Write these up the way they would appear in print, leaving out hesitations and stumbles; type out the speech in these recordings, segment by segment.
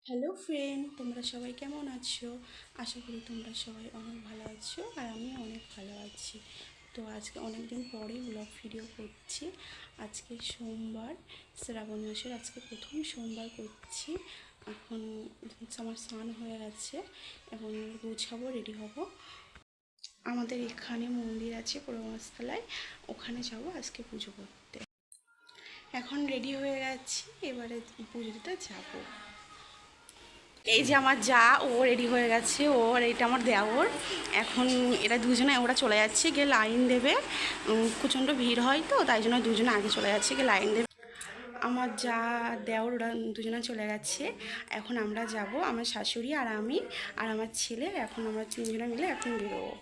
Hello friend, তোমরা সবাই কেমন আছো? আশা করি তোমরা সবাই অনেক ভালো আছো আর আমি অনেক ভালো আছি। তো আজকে অনেক দিন পরে ব্লগ ভিডিও করছি। আজকে সোমবার, শ্রাবণ মাসের আজকে প্রথম সোমবার করছি। এখন আমার স্নান হয়ে গেছে, এখন গুছাবো, রেডি হব। আমাদের এখানে মন্দির আছে পূর্বমাসতলায়, ওখানে যাবো আজকে পুজো করতে। এখন রেডি হয়ে গেছি, এবারে পুজো দিতে যাবো। এই যে আমার যা, ও রেডি হয়ে গেছে, ও আর এটা আমার দেওর। এখন এরা দুজনে ওরা চলে যাচ্ছে, গিয়ে লাইন দেবে। প্রচণ্ড ভিড় হয় তো, তাই জন্য দুজনে আগে চলে যাচ্ছে, গিয়ে লাইন দেবে। আমার যা দেওর ওরা দুজনে চলে গেছে। এখন আমরা যাব, আমার শাশুড়ি আর আমি আর আমার ছেলে, এখন আমরা তিনজনে মিলে এখন বেরোবো।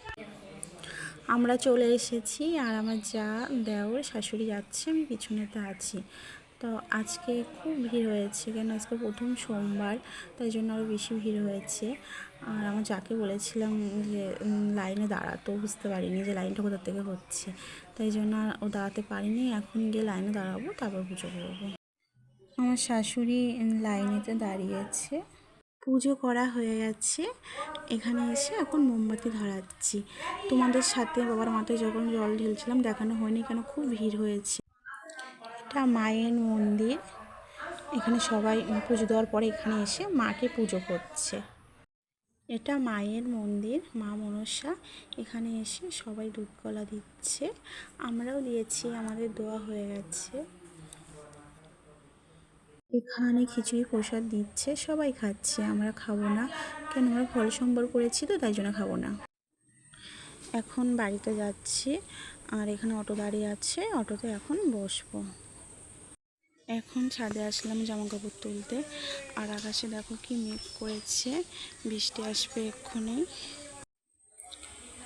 আমরা চলে এসেছি আর আমার যা, দেওর, শাশুড়ি যাচ্ছে, আমি পিছনেতে আছি। তো আজকে খুব ভিড় হয়েছে, কেন আজকে প্রথম সোমবার, তাই জন্য আরও বেশি ভিড় হয়েছে। আর আমার যাকে বলেছিলাম যে লাইনে দাঁড়াতো, বুঝতে পারিনি যে লাইনটা কোথা থেকে হচ্ছে, তাই জন্য ও দাঁড়াতে পারিনি। এখন গিয়ে লাইনে দাঁড়াবো, তারপর পুজো করবো। আমার শাশুড়ি লাইনেতে দাঁড়িয়েছে, পুজো করা হয়ে গেছে। এখানে এসে এখন মোমবাতি ধরাচ্ছি। তোমাদের সাথে বাবার মাথায় যখন জল ঢেলছিলাম দেখানো হয়নি, কেন খুব ভিড় হয়েছে। এটা মায়ের মন্দির, এখানে সবাই পুজো দেওয়ার পরে এখানে এসে মাকে পুজো করছে। এটা মায়ের মন্দির, মা মনসা। এখানে এসে সবাই দুধ কলা দিচ্ছে, আমরাও দিয়েছি, আমাদের দেওয়া হয়ে গেছে। এখানে খিচুড়ি প্রসাদ দিচ্ছে, সবাই খাচ্ছে, আমরা খাবো না, কেন আমরা ফল সম্বর করেছি তো, তাই জন্য খাবো না। এখন বাড়িতে যাচ্ছি, আর এখানে অটো দাঁড়িয়ে আছে, অটোতে এখন বসবো। এখন ছাদে আসলাম জামা কাপড় তুলতে, আর আকাশে দেখো কি মেঘ করেছে, বৃষ্টি আসবে এক্ষুনি।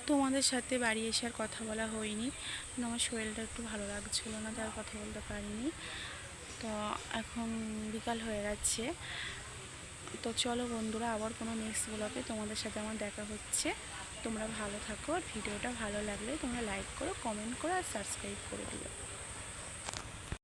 তোমাদের সাথে বাড়ি এসে আর কথা বলা হয়নি, কিন্তু আমার শরীরটা একটু ভালো লাগছিল না, তাই কথা বলতে পারিনি। তো এখন বিকাল হয়ে গেছে। তো চলো বন্ধুরা, আবার কোনো নেক্সট ব্লগে তোমাদের সাথে আমার দেখা হচ্ছে। তোমরা ভালো থাকো, আর ভিডিওটা ভালো লাগলে তোমরা লাইক করো, কমেন্ট করো আর সাবস্ক্রাইব করে দিও।